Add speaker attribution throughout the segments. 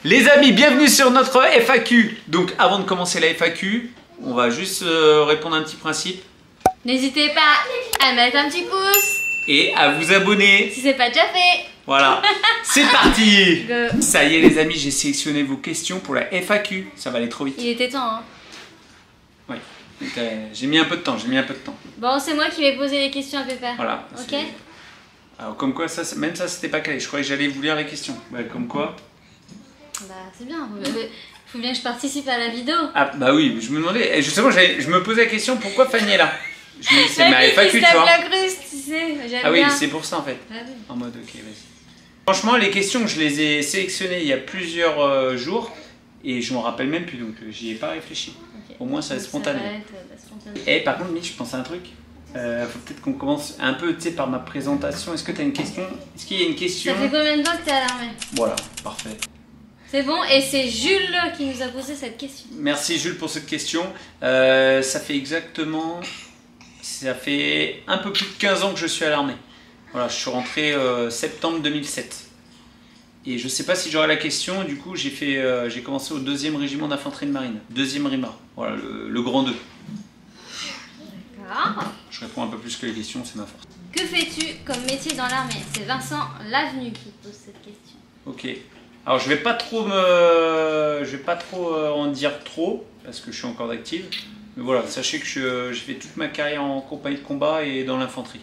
Speaker 1: Les amis, bienvenue sur notre FAQ. Donc avant de commencer la FAQ, on va juste répondre à un petit principe.
Speaker 2: N'hésitez pas à mettre un petit pouce
Speaker 1: et à vous abonner
Speaker 2: si c'est pas déjà fait.
Speaker 1: Voilà, c'est parti.
Speaker 2: Go.
Speaker 1: Ça y est les amis, j'ai sélectionné vos questions pour la FAQ. Ça va aller trop vite.
Speaker 2: Il était temps hein.
Speaker 1: Oui, j'ai mis un peu de temps,
Speaker 2: Bon, c'est moi qui vais poser les questions à Pépère.
Speaker 1: Voilà.
Speaker 2: Ok.
Speaker 1: Alors comme quoi, même ça c'était pas calé. Je croyais que j'allais vous lire les questions. Bah, comme quoi.
Speaker 2: Bah c'est bien, faut bien que je participe à la vidéo.
Speaker 1: Ah bah oui, je me demandais, justement je me posais la question pourquoi Fanny est là. C'est ma FAQ, tu vois.
Speaker 2: La gruste, tu sais,
Speaker 1: ah oui,
Speaker 2: bien.
Speaker 1: c'est pour ça en fait.
Speaker 2: Ah oui.
Speaker 1: En mode ok, vas-y. Franchement, les questions, je les ai sélectionnées il y a plusieurs jours et je m'en rappelle même plus, donc j'y ai pas réfléchi. Okay. Au moins ça va être spontané. Et par contre, Mitch, je pense à un truc. Faut peut-être qu'on commence un peu par ma présentation. Est-ce que tu as une question? Est-ce qu'il y a une question?
Speaker 2: Ça fait combien de temps que tu es à l'armée?
Speaker 1: Voilà, parfait.
Speaker 2: C'est bon, et c'est Jules qui nous a posé cette question.
Speaker 1: Merci Jules pour cette question. Ça fait un peu plus de 15 ans que je suis à l'armée. Voilà, je suis rentré septembre 2007. Et je sais pas si j'aurai la question, du coup j'ai commencé au 2e régiment d'infanterie de marine, 2e RIMA, voilà, le grand 2.
Speaker 2: D'accord.
Speaker 1: Je réponds un peu plus que les questions, c'est ma force.
Speaker 2: Que fais-tu comme métier dans l'armée? C'est Vincent Lavenu qui pose cette question.
Speaker 1: Ok. Alors je vais pas trop en dire trop, parce que je suis encore active. Mais voilà, sachez que j'ai fait toute ma carrière en compagnie de combat et dans l'infanterie.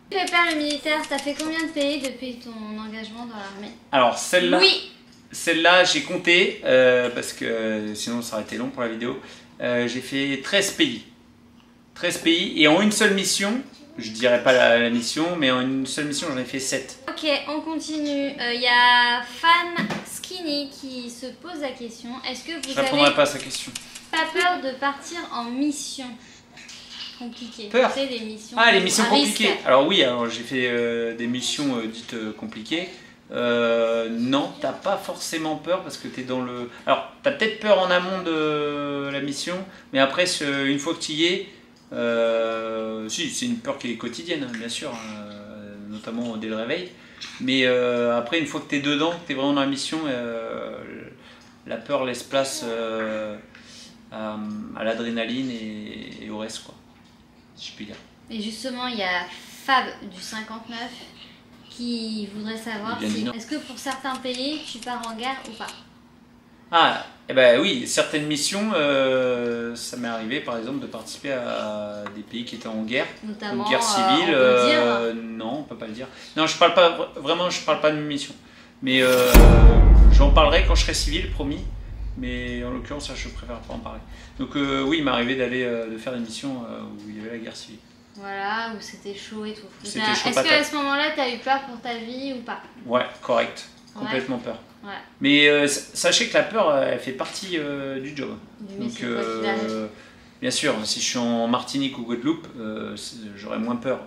Speaker 2: Pépère le militaire, t'as fait combien de pays depuis ton engagement dans l'armée?
Speaker 1: Alors celle-là,
Speaker 2: oui.
Speaker 1: Celle-là j'ai compté, parce que sinon ça aurait été long pour la vidéo. J'ai fait 13 pays. 13 pays, et en une seule mission, je dirais pas la mission, mais en une seule mission j'en ai fait 7. Ok,
Speaker 2: on continue. Il y a Fan Skinny qui se pose la question. Est-ce que vous
Speaker 1: je répondrai pas à sa question.
Speaker 2: Pas peur de partir en mission compliquée?
Speaker 1: Peur.
Speaker 2: Tu sais, les missions.
Speaker 1: Ah, les missions compliquées.
Speaker 2: Risque.
Speaker 1: Alors oui, alors j'ai fait des missions dites compliquées. Non, t'as pas forcément peur parce que t'es dans le... Alors, t'as peut-être peur en amont de la mission, mais après, une fois que tu y es, si, c'est une peur qui est quotidienne, hein, bien sûr, notamment dès le réveil. Mais après, une fois que t'es dedans, que t'es vraiment dans la mission, la peur laisse place à l'adrénaline et au reste, quoi, si je puis dire.
Speaker 2: Et justement, il y a Fab du 59 qui voudrait savoir si, est-ce que pour certains pays, tu pars en guerre ou pas?
Speaker 1: Ah, eh ben oui, certaines missions, ça m'est arrivé par exemple de participer à des pays qui étaient en guerre,
Speaker 2: notamment
Speaker 1: une guerre civile.
Speaker 2: On peut le dire.
Speaker 1: Non, on peut pas le dire. Non, je parle pas vraiment, je parle pas de mission. Mais j'en parlerai quand je serai civil, promis. Mais en l'occurrence, je préfère pas en parler. Donc oui, il m'est arrivé de faire des missions où il y avait la guerre civile.
Speaker 2: Voilà, où c'était chaud et tout.
Speaker 1: C'était chaud.
Speaker 2: Est-ce qu'à ce moment-là, tu as eu peur pour ta vie ou pas?
Speaker 1: Ouais, correct. Complètement peur.
Speaker 2: Ouais.
Speaker 1: Mais sachez que la peur, elle fait partie du job. Donc, bien sûr, si je suis en Martinique ou Guadeloupe, j'aurais moins peur.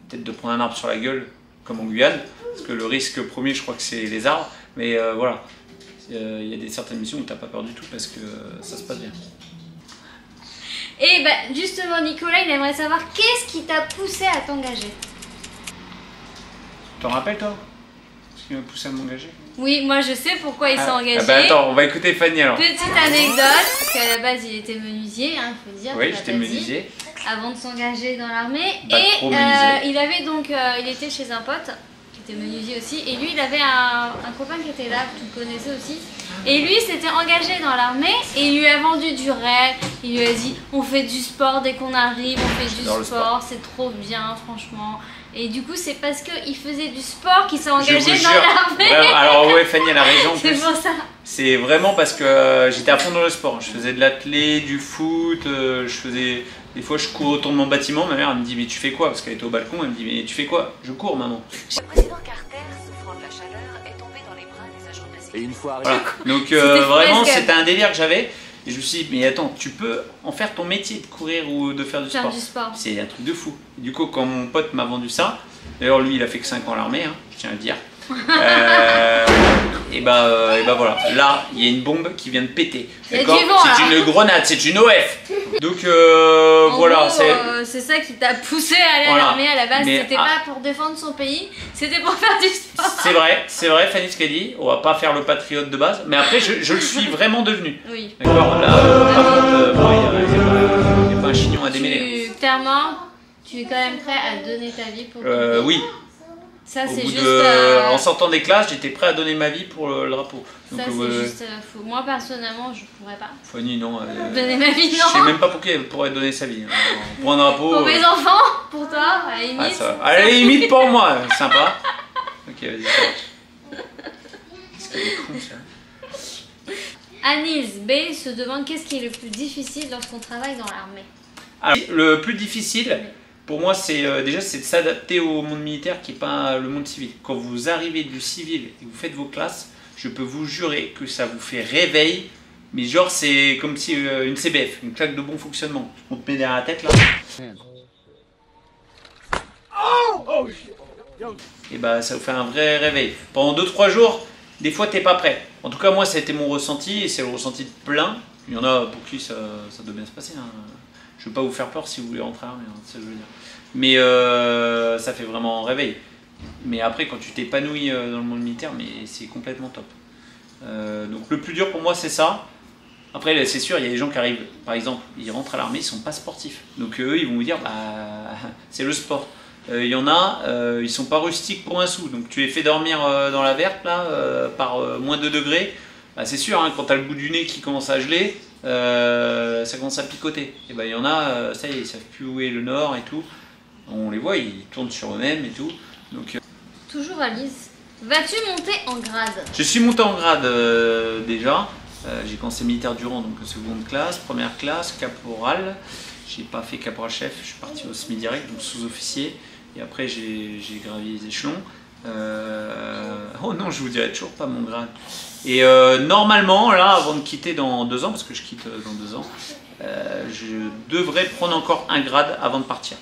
Speaker 1: Peut-être de prendre un arbre sur la gueule, comme en Guyane, parce que le risque premier, je crois que c'est les arbres. Mais voilà, il y a certaines missions où tu n'as pas peur du tout parce que ça se passe bien.
Speaker 2: Et bah, justement, Nicolas, il aimerait savoir qu'est-ce qui t'a poussé à t'engager?
Speaker 1: T'en rappelles, toi? Ce qui m'a poussé à m'engager?
Speaker 2: Oui, moi je sais pourquoi il s'est engagé.
Speaker 1: Ah bah attends, on va écouter Fanny alors.
Speaker 2: Petite anecdote, parce qu'à la base il était menuisier, il faut dire.
Speaker 1: Oui, j'étais menuisier.
Speaker 2: Avant de s'engager dans l'armée.
Speaker 1: Et
Speaker 2: il avait donc, il était chez un pote qui était menuisier aussi, et lui il avait un copain qui était là, que tu connaissais aussi. Et lui s'était engagé dans l'armée et il lui a vendu du rêve. Il lui a dit on fait du sport dès qu'on arrive, on fait du sport, c'est trop bien franchement. Et du coup c'est parce qu'il faisait du sport qu'il s'est engagé dans l'armée.
Speaker 1: Alors ouais, Fanny elle a raison.
Speaker 2: C'est pour ça.
Speaker 1: C'est vraiment parce que j'étais à fond dans le sport. Je faisais de l'athlé, du foot, des fois je cours autour de mon bâtiment. Ma mère elle me dit mais tu fais quoi? Parce qu'elle était au balcon, elle me dit mais tu fais quoi? Je cours maman.
Speaker 3: Le président Carter, souffrant de la chaleur, est tombé dans les bras des agents de la sécurité.
Speaker 4: Et une fois
Speaker 1: voilà. Donc vraiment c'était un délire que j'avais. Et je me suis dit, mais attends, tu peux en faire ton métier de courir ou de faire du sport. C'est un truc de fou. Et du coup, quand mon pote m'a vendu ça, d'ailleurs lui il a fait que 5 ans à l'armée, hein, je tiens à le dire. et bah voilà, là il y a une bombe qui vient de péter.
Speaker 2: Il y a
Speaker 1: D'accord,
Speaker 2: du vent,
Speaker 1: c'est
Speaker 2: là.
Speaker 1: une grenade, c'est une OF. Donc
Speaker 2: En
Speaker 1: voilà,
Speaker 2: gros, c'est ça qui t'a poussé à aller
Speaker 1: Voilà.
Speaker 2: à l'armée à la base.
Speaker 1: Mais,
Speaker 2: C'était pas pour défendre son pays, c'était pour faire du sport.
Speaker 1: c'est vrai Fanny ce qu'elle dit, on va pas faire le patriote de base, mais après je le suis vraiment devenu.
Speaker 2: Oui.
Speaker 1: D'accord, là par contre, bon, il n'y a pas un chignon à démêler.
Speaker 2: Clairement, tu es quand même prêt à donner ta vie pour ton pays.
Speaker 1: Oui,
Speaker 2: Ça,
Speaker 1: au
Speaker 2: c'est
Speaker 1: bout
Speaker 2: juste.
Speaker 1: en sortant des classes, j'étais prêt à donner ma vie pour le drapeau. Donc,
Speaker 2: Ça, c'est juste faux. Moi, personnellement, je pourrais pas.
Speaker 1: Fanny, non.
Speaker 2: Donner ma vie,
Speaker 1: Je
Speaker 2: non.
Speaker 1: sais même pas pour qui elle pourrait donner sa vie. Pour un drapeau.
Speaker 2: Pour mes enfants, pour toi, à la limite.
Speaker 1: Ah, ça va. À la limite pour moi, sympa. Ok, vas-y, ça va. C'est qu'elle est con, ça.
Speaker 2: Anis B se demande qu'est-ce qui est le plus difficile lorsqu'on travaille dans l'armée.
Speaker 1: Alors, le plus difficile, pour moi, c'est déjà c'est de s'adapter au monde militaire qui n'est pas le monde civil. Quand vous arrivez du civil et que vous faites vos classes, je peux vous jurer que ça vous fait réveil. Mais genre, c'est comme si une CBF, une claque de bon fonctionnement. On te met derrière la tête là. Et bah, ça vous fait un vrai réveil. Pendant 2-3 jours, des fois, t'es pas prêt. En tout cas, moi, ça a été mon ressenti et c'est le ressenti de plein. Il y en a pour qui ça doit bien se passer. Hein. Je veux pas vous faire peur si vous voulez rentrer à l'armée, hein, c'est ce que je veux dire. Mais ça fait vraiment réveil. Mais après, quand tu t'épanouis dans le monde militaire, mais c'est complètement top. Donc le plus dur pour moi, c'est ça. Après, c'est sûr, il y a des gens qui arrivent, par exemple, ils rentrent à l'armée, ils sont pas sportifs. Donc eux, ils vont vous dire, bah, c'est le sport. Il y en a, ils sont pas rustiques pour un sou. Donc tu les fais dormir dans la verte, là, par moins 2 degrés. Bah, c'est sûr, hein, quand tu as le bout du nez qui commence à geler, ça commence à picoter. Et ben il y en a, ça y est, ils savent plus où est le nord et tout. On les voit, ils tournent sur eux-mêmes et tout. Donc,
Speaker 2: Toujours Alice. Vas-tu monter en grade?
Speaker 1: je suis monté en grade déjà. J'ai commencé militaire du rang, donc seconde classe, première classe, caporal. J'ai pas fait caporal-chef, je suis parti au SMI direct, donc sous-officier. Et après j'ai gravi les échelons. Oh non, je vous dirai toujours pas mon grade. Et normalement, là, avant de quitter dans 2 ans, parce que je quitte dans 2 ans, je devrais prendre encore un grade avant de partir.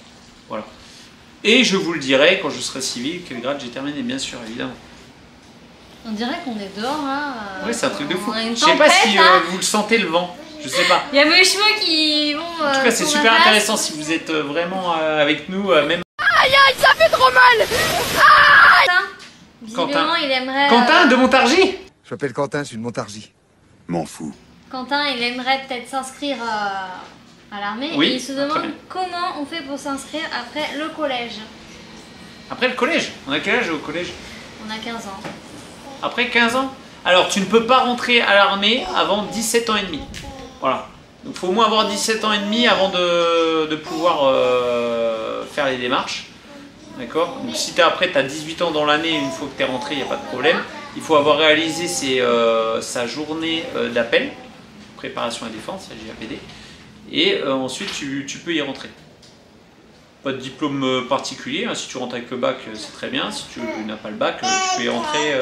Speaker 1: Voilà. Et je vous le dirai quand je serai civil, quel grade j'ai terminé, bien sûr, évidemment.
Speaker 2: On dirait qu'on est dehors là.
Speaker 1: Oui, c'est un truc de fou.
Speaker 2: On a une
Speaker 1: Je sais pas si
Speaker 2: tempête, là.
Speaker 1: vous le sentez le vent, je sais pas.
Speaker 2: Il y a mes cheveux qui vont.
Speaker 1: En tout cas, c'est super intéressant si vous êtes vraiment avec nous, même.
Speaker 2: Visiblement, il aimerait.
Speaker 1: Quentin de Montargis.
Speaker 4: Je m'appelle Quentin, je suis de Montargis.
Speaker 5: M'en fous.
Speaker 2: Quentin, il aimerait peut-être s'inscrire à l'armée.
Speaker 1: Oui,
Speaker 2: Et il se
Speaker 1: très
Speaker 2: demande
Speaker 1: bien.
Speaker 2: comment on fait pour s'inscrire après le collège.
Speaker 1: Après le collège, on a quel âge au collège?
Speaker 2: On a 15 ans.
Speaker 1: Après 15 ans? Alors, tu ne peux pas rentrer à l'armée avant 17 ans et demi. Voilà. Donc, il faut au moins avoir 17 ans et demi avant de pouvoir faire les démarches. D'accord? Donc, si après, tu as 18 ans dans l'année, une fois que tu es rentré, il n'y a pas de problème. Il faut avoir réalisé sa journée d'appel, préparation à défense, JAPD. Et ensuite, tu peux y rentrer. Pas de diplôme particulier, hein. Si tu rentres avec le bac, c'est très bien. Si tu n'as pas le bac, tu peux y rentrer.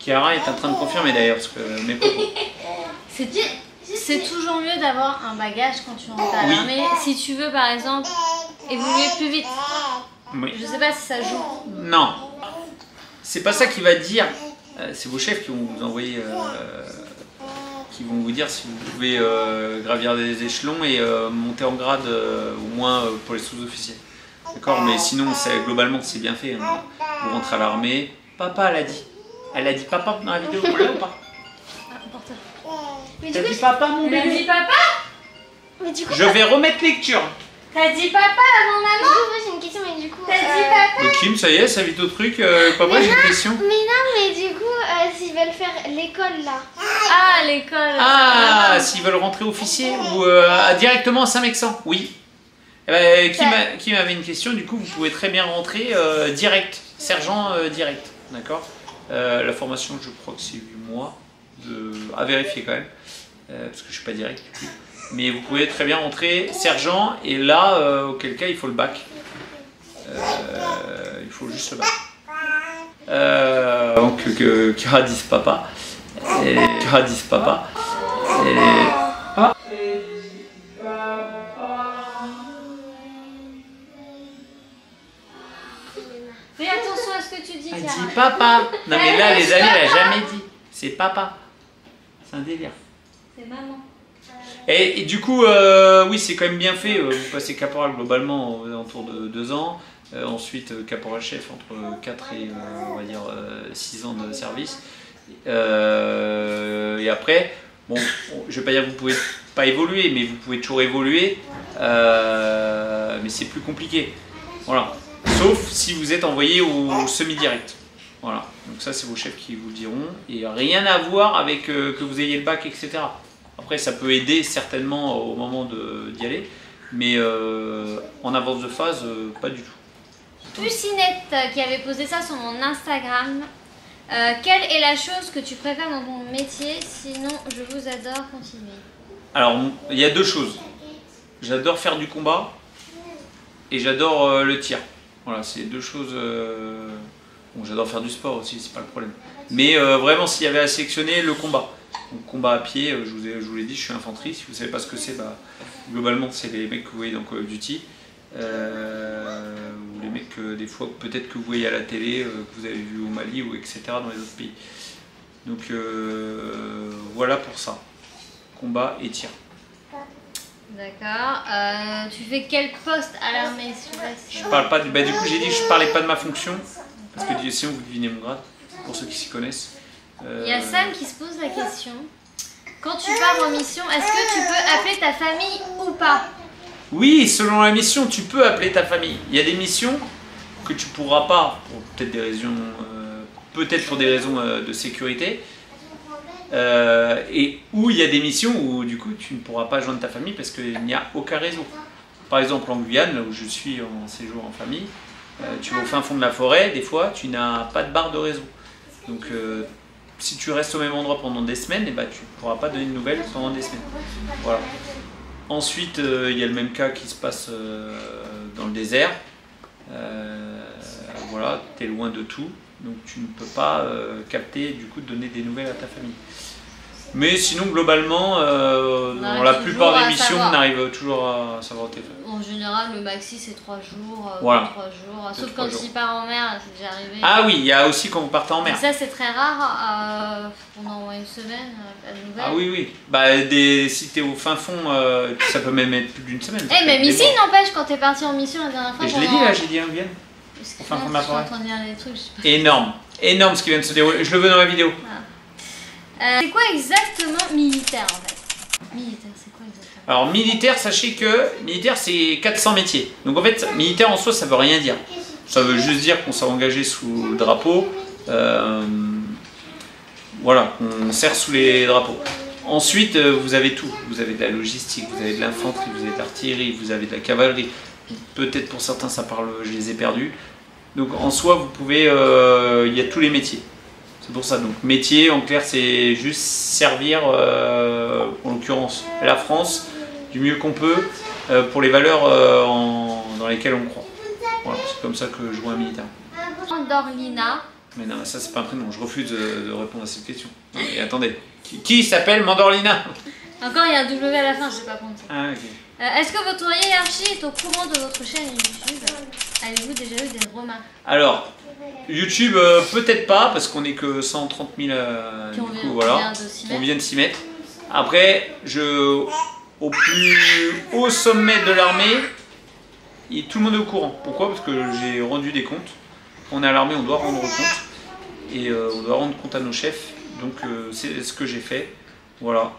Speaker 1: Chiara est en train de confirmer d'ailleurs, parce que mes propos.
Speaker 2: C'est toujours mieux d'avoir un bagage quand tu rentres à
Speaker 1: Oui.
Speaker 2: l'armée. Si tu veux, par exemple, évoluer plus vite.
Speaker 1: Oui.
Speaker 2: Je sais pas si ça joue.
Speaker 1: Non. C'est pas ça qui va dire. C'est vos chefs qui vont vous envoyer. Qui vont vous dire si vous pouvez gravir des échelons et monter en grade au moins pour les sous-officiers. D'accord? Mais sinon, globalement, c'est bien fait. Hein. Vous rentrez à l'armée. Papa, elle a dit. Elle a dit papa dans la vidéo, on l'a ou pas?
Speaker 2: Ah, porte. Mais
Speaker 1: T'as dit papa, mon
Speaker 2: T'as
Speaker 1: bébé?
Speaker 2: dit papa? Mais du coup,
Speaker 1: Je vais remettre lecture.
Speaker 2: t'as dit papa avant maman?
Speaker 6: Moi j'ai une question, mais du coup.
Speaker 2: T'as dit papa?
Speaker 1: Le Kim, ça y est, ça vite au truc. Papa, j'ai une question.
Speaker 6: Mais non, mais du coup, s'ils veulent faire l'école là.
Speaker 2: Ah, l'école.
Speaker 1: Ah, s'ils veulent rentrer officier ou directement à Saint-Mexan? Oui. Eh ben, Kim avait une question, du coup, vous pouvez très bien rentrer direct, sergent direct. D'accord? La formation, je crois que c'est 8 mois, à vérifier quand même, parce que je suis pas direct du coup. Mais vous pouvez très bien rentrer sergent, et là, auquel cas, il faut le bac. Il faut juste le bac. Donc, Chiara dise papa. Et Chiara dise papa. Et... Ah.
Speaker 2: Fais attention à ce que tu dis,
Speaker 1: Elle
Speaker 2: Chiara.
Speaker 1: dit papa. Non mais là, les amis, elle a jamais dit. C'est papa. C'est un délire.
Speaker 2: C'est maman.
Speaker 1: Et du coup, oui, c'est quand même bien fait. Vous passez caporal globalement autour de 2 ans. Ensuite, caporal chef entre 4 et on va dire 6 ans de service. Et après, bon, je vais pas dire que vous pouvez pas évoluer, mais vous pouvez toujours évoluer. Mais c'est plus compliqué. Voilà. Sauf si vous êtes envoyé au semi-direct. Voilà. Donc ça, c'est vos chefs qui vous le diront. Et rien à voir avec que vous ayez le bac, etc. Après, ça peut aider certainement au moment d'y aller. Mais en avance de phase, pas du tout.
Speaker 2: Pucinette qui avait posé ça sur mon Instagram. Quelle est la chose que tu préfères dans ton métier? Sinon, je vous adore, continuez.
Speaker 1: Alors, il y a 2 choses. J'adore faire du combat et j'adore le tir. Voilà, c'est 2 choses. Bon, j'adore faire du sport aussi, c'est pas le problème. Mais vraiment, s'il y avait à sélectionner, le combat. Donc, combat à pied, je vous l'ai dit, je suis infanterie. Si vous savez pas ce que c'est, bah, globalement, c'est les mecs que vous voyez dans Call of Duty. Ou les mecs des fois peut-être que vous voyez à la télé, que vous avez vu au Mali ou etc. dans les autres pays. Donc voilà pour ça. Combat et tir.
Speaker 2: D'accord. Tu fais quel poste à l'armée?
Speaker 1: Je parle pas du coup j'ai dit que je parlais pas de ma fonction parce que sinon vous devinez mon grade pour ceux qui s'y connaissent.
Speaker 2: Il y a Sam qui se pose la question. Quand tu pars en mission, est-ce que tu peux appeler ta famille ou pas?
Speaker 1: Oui, selon la mission, tu peux appeler ta famille. Il y a des missions que tu pourras pas, pour peut-être des raisons, pour des raisons de sécurité, et où il y a des missions où du coup tu ne pourras pas joindre ta famille parce qu'il n'y a aucun réseau. Par exemple en Guyane, là où je suis en séjour en famille, tu vas au fin fond de la forêt, des fois tu n'as pas de barre de réseau. Donc si tu restes au même endroit pendant des semaines, eh ben, tu ne pourras pas donner de nouvelles pendant des semaines. Voilà. Ensuite, il y a le même cas qui se passe dans le désert. Voilà, tu es loin de tout, donc tu ne peux pas capter, du coup, donner des nouvelles à ta famille. Mais sinon, globalement, dans la plupart des missions, on arrive toujours à savoir au téléphone.
Speaker 2: En général, le maxi c'est 3 jours,
Speaker 1: voilà.
Speaker 2: 3 jours. Sauf
Speaker 1: 3
Speaker 2: quand
Speaker 1: jours.
Speaker 2: tu pars en mer, c'est déjà arrivé.
Speaker 1: Ah oui, il y a aussi quand vous partez en mer.
Speaker 2: Et ça c'est très rare, pendant une semaine, pas de nouvelles.
Speaker 1: Ah oui, oui. Bah, si t'es au fin fond, ça peut même être plus d'une semaine.
Speaker 2: Eh, même ici, n'empêche, quand t'es parti en mission la dernière fois.
Speaker 1: Et je l'ai dit là, j'ai dit un Guyane. Au fin fond de la forêt.
Speaker 2: Je suis en train de lire des trucs, je sais pas.
Speaker 1: Énorme, énorme ce qui vient de se dérouler. Je le veux dans la vidéo.
Speaker 2: C'est quoi exactement militaire en fait? Militaire, c'est quoi exactement?
Speaker 1: Alors militaire, sachez que militaire c'est 400 métiers. Donc en fait, militaire en soi ça veut rien dire. Ça veut juste dire qu'on s'est engagé sous le drapeau. Voilà, on sert sous les drapeaux. Ensuite, vous avez tout. Vous avez de la logistique, vous avez de l'infanterie, vous avez de l'artillerie, vous avez de la cavalerie. Peut-être pour certains ça parle, je les ai perdus. Donc en soi, vous pouvez, il y a tous les métiers. C'est pour ça, donc métier en clair c'est juste servir, en l'occurrence la France, du mieux qu'on peut, pour les valeurs dans lesquelles on croit. Voilà, c'est comme ça que je vois un militaire.
Speaker 2: Mandorlina.
Speaker 1: Mais non, ça c'est pas un prénom, je refuse de répondre à cette question. Et attendez, qui s'appelle Mandorlina?
Speaker 2: Encore il y a un W à la fin, je sais pas compter.
Speaker 1: Ah ok.
Speaker 2: Est-ce que votre hiérarchie est au courant de votre chaîne YouTube? Avez-vous déjà eu des remarques?
Speaker 1: Alors, YouTube peut-être pas, parce qu'on est que 130 000, du coup voilà, on vient de s'y mettre. Après, au plus haut sommet de l'armée, tout le monde est au courant. Pourquoi? Parce que j'ai rendu des comptes. Quand on est à l'armée, on doit rendre compte. Et on doit rendre compte à nos chefs. Donc c'est ce que j'ai fait. Voilà.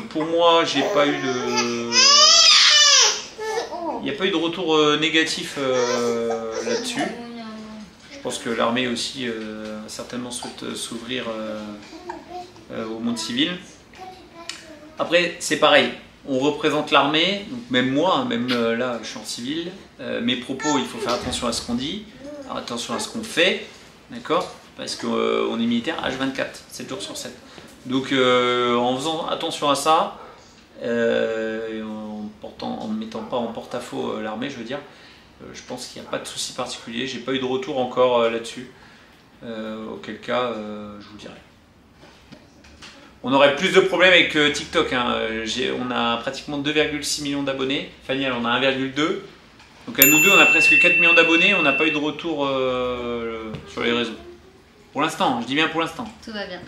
Speaker 1: Pour moi, j'ai pas eu de... Il n'y a pas eu de retour négatif là-dessus. Je pense que l'armée aussi certainement souhaite s'ouvrir au monde civil. Après, c'est pareil. On représente l'armée, donc même moi, hein, même là, je suis en civil. Mes propos, il faut faire attention à ce qu'on dit, attention à ce qu'on fait, d'accord? Parce qu'on est militaire H24, 7 jours sur 7. Donc en faisant attention à ça, en ne mettant pas en porte-à-faux l'armée, je veux dire, je pense qu'il n'y a pas de souci particulier. J'ai pas eu de retour encore là-dessus. Auquel cas, je vous dirai. On aurait plus de problèmes avec TikTok. Hein. On a pratiquement 2,6 millions d'abonnés. Fanny, elle en a 1,2. Donc à nous deux, on a presque 4 millions d'abonnés, on n'a pas eu de retour sur les réseaux. Pour l'instant, je dis bien pour l'instant.
Speaker 2: Tout va bien.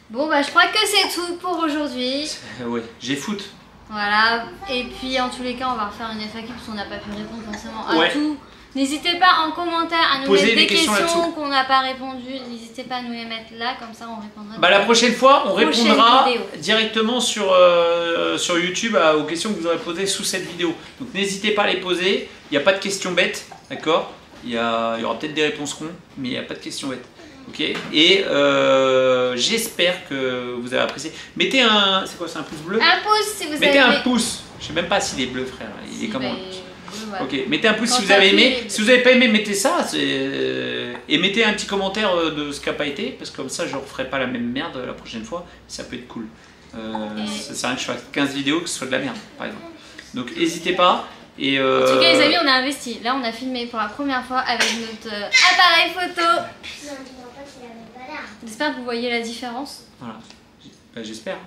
Speaker 2: Bon bah je crois que c'est tout pour aujourd'hui.
Speaker 1: Ouais, j'ai foot.
Speaker 2: Voilà, et puis en tous les cas on va refaire une FAQ parce qu'on n'a pas pu répondre forcément à
Speaker 1: Ouais.
Speaker 2: tout. N'hésitez pas en commentaire à nous
Speaker 1: Posez
Speaker 2: mettre
Speaker 1: des
Speaker 2: des
Speaker 1: questions
Speaker 2: questions
Speaker 1: là-dessous.
Speaker 2: qu'on n'a pas répondu. N'hésitez pas à nous les mettre là, comme ça on répondra.
Speaker 1: Bah la prochaine fois, on
Speaker 2: Prochaine
Speaker 1: répondra
Speaker 2: vidéo.
Speaker 1: directement sur YouTube aux questions que vous aurez posées sous cette vidéo. Donc n'hésitez pas à les poser, il n'y a pas de questions bêtes, d'accord? Il y aura peut-être des réponses cons, mais il n'y a pas de questions bêtes. Ok, et j'espère que vous avez apprécié. Mettez un... C'est quoi, c'est un pouce bleu?
Speaker 2: Un pouce si vous
Speaker 1: Mettez
Speaker 2: avez
Speaker 1: un pouce. Je sais même pas s'il est bleu, frère. Il est comment?
Speaker 2: Voilà.
Speaker 1: Ok, mettez un pouce
Speaker 2: Quand
Speaker 1: si vous
Speaker 2: ça
Speaker 1: avez
Speaker 2: pue,
Speaker 1: aimé.
Speaker 2: il est
Speaker 1: Si vous n'avez pas aimé, mettez ça. Et mettez un petit commentaire de ce qui n'a pas été, parce que comme ça, je ne referai pas la même merde la prochaine fois. Ça peut être cool. Ça sert à rien que je fasse 15 vidéos que ce soit de la merde, par exemple. Donc n'hésitez pas. Et
Speaker 2: En tout cas les amis, on a investi. Là on a filmé pour la première fois avec notre appareil photo. J'espère que vous voyez la différence.
Speaker 1: Voilà. J'espère.